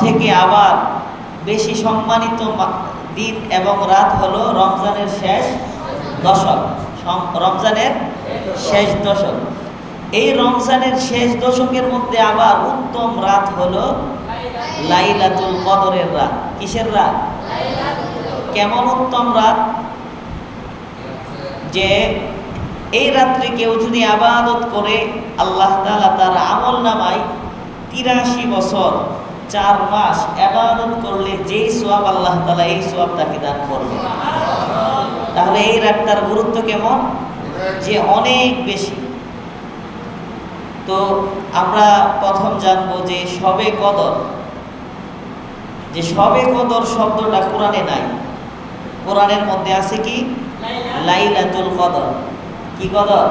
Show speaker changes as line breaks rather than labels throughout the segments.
থেকে আবার বেশি সম্মানিত দিন এবং রাত হলো রমজানের শেষ দশক। রমজানের শেষ দশক, এই রমজানের শেষ দশকের মধ্যে আবার উত্তম রাত হলো লাইলাতুল কদরের রাত। কিসের রাত? কেমন উত্তম রাত? যে এই রাত্রে কেউ যদি ইবাদত করে আল্লাহ তাআলা তার আমলনামায় ৮৩ বছর ৪ মাস ইবাদত করলে যেই সওয়াব আল্লাহ তাআলা এই সওয়াব তাকে দান করবে। তাহলে এই রাতটার গুরুত্ব কেমন? যে অনেক বেশি। তো আমরা প্রথম জানবো যে শবে কদর, যে শবে কদর শব্দটা কোরআনে নাই। কোরআনের মধ্যে আছে কি? লাইলাতুল কদর। কি কদর?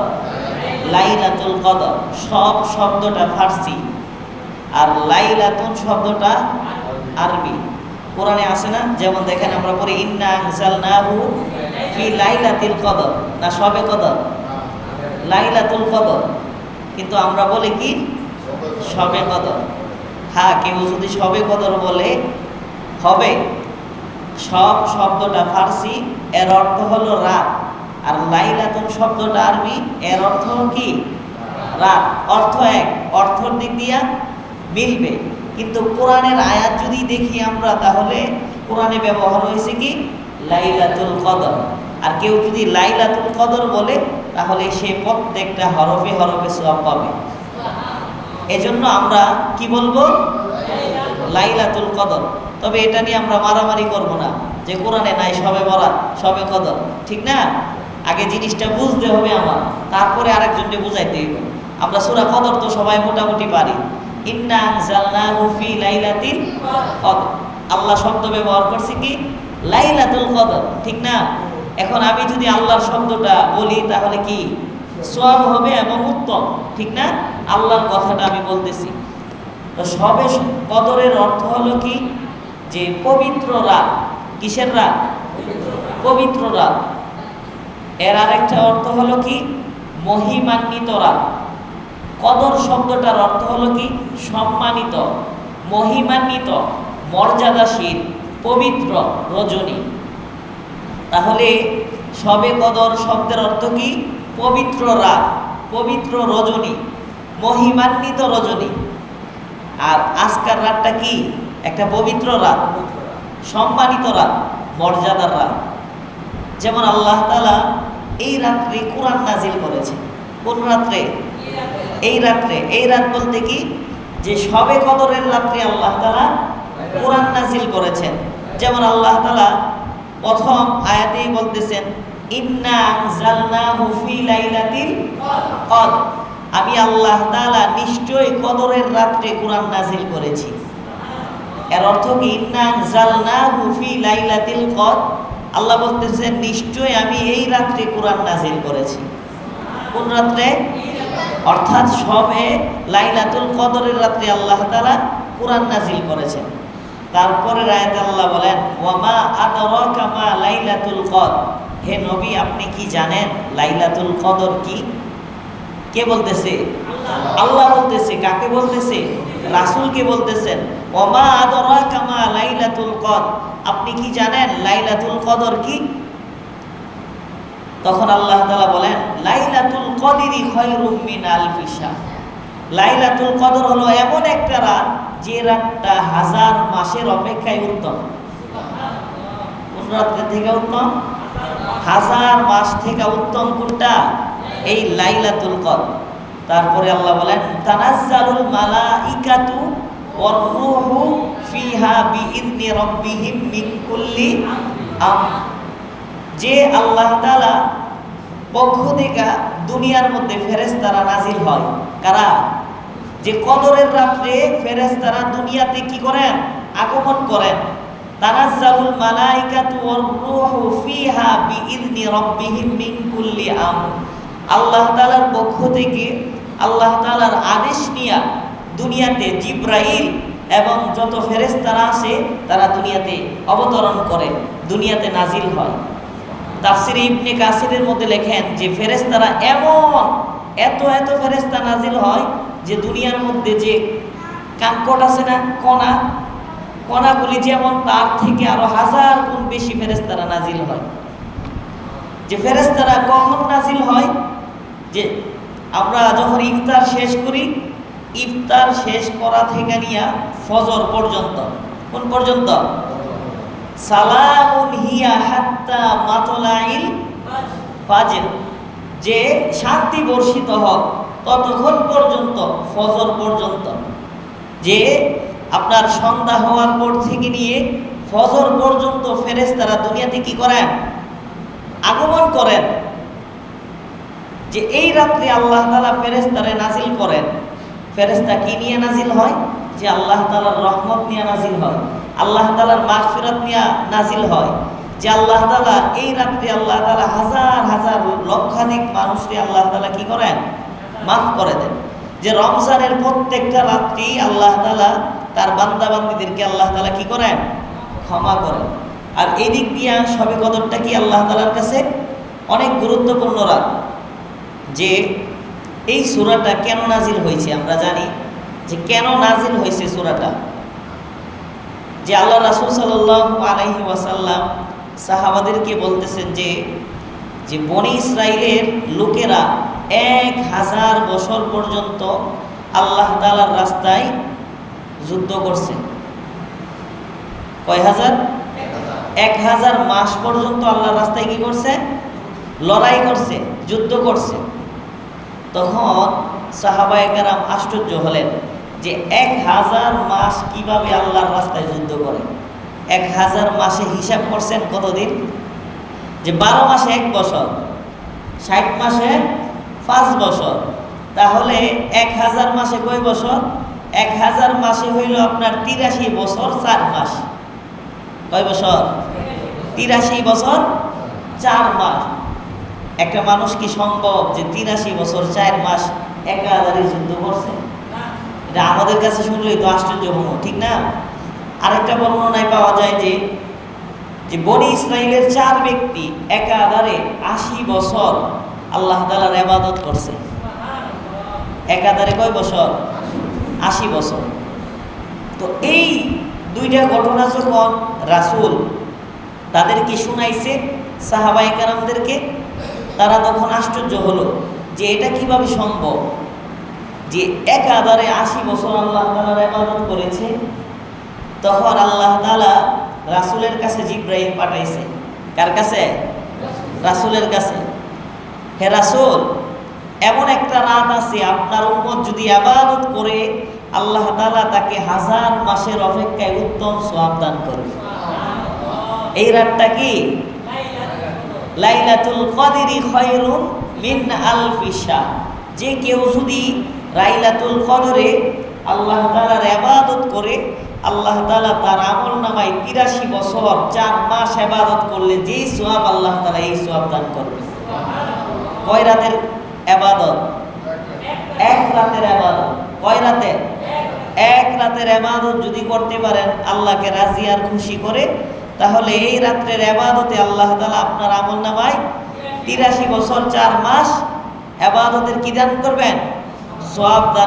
লাইলাতুল কদর। সব শব্দটা ফার্সি আর লাইলাতুন শব্দটা আরবি। কোরআনে আছে না? যেমন দেখেন আমরা পড়ি ইন্না আনজালনাহু ফি লাইলাতিল কদর, না শবে কদর? লাইলাতুল কদর। কিন্তু আমরা বলি কি? শবে কদর। হ্যাঁ, কেউ যদি শবে কদর বলে হবে। সব শব্দটা ফার্সি, এর অর্থ হলো রাত। আর লাইলাতুন শব্দটা আরবি, এর অর্থ কি? রাত। অর্থ এক, অর্থর দিক দিয়া মিলবে। কিন্তু কোরআনের আয়াত যদি দেখি আমরা, তাহলে কোরআনে ব্যবহার হয়েছে কি? লাইলাতুল কদর। আর কেউ যদি লাইলাতুল কদর বলে, তাহলে সে প্রত্যেকটা হরফে হরফে সওয়াব পাবে। এজন্য আমরা কি বলবো? লাইলাতুল কদর। তবে এটা নিয়ে আমরা মারামারি করব না যে কোরআনে নাই শবে বরাত, শবে কদর, ঠিক না? আগে জিনিসটা বুঝতে হবে আমার, তারপরে আরেকজনকে বুঝাইতে হবে। আমরা সূরা কদর তো সবাই মোটামুটি পারি। ইন্না আনজালনাহু ফি লাইলাতিল কদর। আল্লাহ শব্দ ব্যবহার করছে কি? লাইলাতুল কদর, ঠিক না? এখন আমি যদি আল্লাহর শব্দটা বলি, তাহলে কি সওয়াব হবে এবং উত্তম, ঠিক না? আল্লাহর কথাটা আমি বলতেছি। তো শবে কদরের অর্থ হলো কি? যে পবিত্র রাত। কিসের রাত? পবিত্র রাত। এর আরেকটা অর্থ হলো কি? মহিমান্বিত রাত। কদর শব্দটার অর্থ হলো কি? সম্মানিত, মহিমান্বিত, মর্যাদাশীল, পবিত্র রজনী। তাহলে শবে কদর শব্দের অর্থ কি? পবিত্র রাত, পবিত্র রজনী, মহিমান্বিত রজনী। আর আজকের রাতটা কি? একটা পবিত্র রাত, সম্মানিত রাত, মর্যাদার রাত। যেমন আল্লাহ তাআলা এই রাত্রে কোরআন নাজিল করেছে। কোন রাত্রে? এই রাত্রে। এই রাত বলতে কি? যে শবে কদরের রাত্রে আল্লাহ তাআলা কোরআন নাজিল করেছেন। যেমন আল্লাহ তাআলা প্রথম আয়াতেই বলতেছেন ইন্না আনজালনাহু ফি লাইলাতিল কদর। আমি আল্লাহ তাআলা নিশ্চয়ই কদরের রাত্রে কোরআন নাজিল করেছি। এর অর্থ কি? ইন্না আনজালনাহু ফি লাইলাতিল কদর। আল্লাহ বলতেছেন নিশ্চয়ই আমি এই রাত্রে কোরআন নাজিল করেছি। কোন রাত্রে? অর্থাৎ শবে লাইলাতুল কদরের রাত্রে আল্লাহ তাআলা কোরআন নাজিল করেছেন। তারপরে আয়াতে আল্লাহ বলেন ওয়ামা আদরাকা মা লাইলাতুল কদর। হে নবী, আপনি কি জানেন লাইলাতুল কদর কি? কে বলতেছে? আল্লাহ বলতেছে। কাকে বলতেছে? রাসূলকে বলতেছেন। ওয়ামা আদরাকা মা লাইলাতুল কদর। আপনি কি জানেন লাইলাতুল কদর কি? তখন আল্লাহ তাআলা বলেন লাইলাতুল কদরি খায়রুম মিন আলফি শাহর। লাইলাতুল কদর হলো এমন একটা রাত যে রাতটা 1000 মাসের অপেক্ষায় উত্তম। কোন রাতের থেকে উত্তম? 1000 মাস থেকে উত্তম কোনটা? এই লাইলাতুল কদর। তারপরে আল্লাহ বলেন তানাজ্জালুল মালাইকাতু ওয়ার রূহু ফিহা বিইذনি রাব্বিহিম মিন কুল্লি আমর। যে আল্লাহ তাআলা পক্ষ থেকে দুনিয়ার মধ্যে ফেরেশতারা নাজিল হয়। কারা? যে কদরের রাত্রে ফেরেশতারা দুনিয়াতে কি করেন? আগমন করেন। তানাজ্জালুল মালাইকাতু ওয়ার রূহু ফিহা বিইذনি রাব্বিহিম মিন কুল্লি আমর। আল্লাহ তাআলার পক্ষ থেকে আল্লাহ তাআলার আদেশ নিয়ে দুনিয়াতে জিবরাইল এবং যত ফেরেশতারা আছে তারা দুনিয়াতে অবতরণ করে, দুনিয়াতে নাজিল হয়। তাফসিরে ইবনে কাসিরের মধ্যে লেখেন যে ফেরেশতারা এত ফেরেশতা নাজিল হয় যে দুনিয়ার মধ্যে যে কাঙ্কট আছে না, কণা, কণাগুলি যেমন তার থেকে আরো হাজার গুণ বেশি ফেরেশতারা নাজিল হয়। যে ফেরেশতারা কখন নাজিল হয়? যে আমরা যখন ইফতার শেষ করি, ইফতার শেষ করা থেকে নিয়ে ফজর পর্যন্ত, কোন পর্যন্ত? সালামুন হিয়া হাত্তা মাতলাইল ফাজর, যে শান্তি বর্ষিত হোক ততক্ষণ পর্যন্ত, ফজর পর্যন্ত। যে আপনার সন্ধ্যা হওয়ার পর থেকে নিয়ে ফজর পর্যন্ত ফেরেশতারা দুনিয়াতে কি করেন? আগমন করেন। যে এই রাত্রে আল্লাহ তাআলা ফেরেশতারে নাজিল করেন। ফেরেশতা কি নিয়ে নাজিল হয়? যে আল্লাহ তাআলার রহমত নিয়ে নাজিল হয়, আল্লাহ তাআলার মাগফিরাত নিয়ে নাজিল হয়। যে আল্লাহ তাআলা এই রাত্রে আল্লাহ তাআলা হাজার হাজার লক্ষাধিক মানুষকে আল্লাহ তাআলা কি করেন? মাফ করে দেন। যে রমজানের প্রত্যেকটা রাত্রি আল্লাহ তাআলা তার বান্দা বান্দীদেরকে আল্লাহ তাআলা কি করেন? ক্ষমা করেন। আর এই দিক দিয়ে সবে কদরটা কি আল্লাহ তাআলার কাছে অনেক গুরুত্বপূর্ণ রাত। যে এই সূরাটা কেন নাজিল হয়েছে আমরা জানি, যে কেন নাজিল হয়েছে সূরাটা। যে আল্লাহ রাসূল সাল্লাল্লাহু আলাইহি ওয়াসাল্লাম সাহাবাদেরকে বলতেছেন যে বনি ইসরাইলের লোকেরা 1000 বছর পর্যন্ত আল্লাহ তাআলার রাস্তায় যুদ্ধ করছে। কয় হাজার? 1000 মাস পর্যন্ত আল্লাহর রাস্তায় কি করছে? লড়াই করছে, যুদ্ধ করছে। তখন সাহাবায়ে কেরাম আশ্চর্য হলেন যে 1000 মাস কিভাবে আল্লাহর রাস্তায় যুদ্ধ করে। 1000 মাসে হিসাব করছেন কতদিন? যে 12 মাসে 1 বছর, 60 মাসে 5 বছর। তাহলে 1000 মাসে কয় বছর? 1000 মাসে হইল আপনার 83 বছর 4 মাস। কয় বছর? 83 বছর 4 মাস। একটা মানুষ কি সম্ভব যে 83 বছর 4 মাস একাধারে যুদ্ধ করছে? এটা আমাদের কাছে শুনলেই তো আশ্চর্য হবো, ঠিক না? আরেকটা বর্ণনায় পাওয়া যায় যে বনি ইসরাইলের 4 ব্যক্তি একাধারে 80 বছর আল্লাহ তাআলার ইবাদত করছে। একাধারে কয় বছর? 80 বছর। তো এই দুইটা ঘটনা যখন রাসূল তাদেরকে শুনাইছে সাহাবায়ে কেরামদেরকে, তারা তখন আশ্চর্য হলো যে এটা কিভাবে সম্ভব যে একাধারে 80 বছর আল্লাহ তাআলার ইবাদত করেছে। তখন আল্লাহ তাআলা রাসূলের কাছে জিবরাইল পাঠাইছে। কার কাছে? রাসূলের কাছে। হে রাসূল, এমন একটা রাত আছে আপনার উম্মত যদি ইবাদত করে আল্লাহ তাআলা তাকে 1000 মাসের অপেক্ষায় উত্তম সওয়াব দান করবে। এই রাতটা কি? লাইলাতুল কদরি খায়রুম মিন আলফি শাহর। যে কেউ যদি লাইলাতুল কদরে আল্লাহ তাআলার ইবাদত করে, আল্লাহ তাআলা তার আমলনামায় 83 বছর 4 মাস ইবাদত করলে যেই সওয়াব আল্লাহ তাআলা এই সওয়াব দান করবে। কয় রাতের ইবাদত? 1 রাতের ইবাদত। কয় রাতে? 1 রাতের ইবাদত যদি করতে পারেন আল্লাহকে রাজি আর খুশি করে, তাহলে এই রাত্রের ইবাদতে আল্লাহ তাআলা আপনার আমলনামায় 83 বছর 4 মাস ইবাদতের কি দান করবেন? সওয়াব দান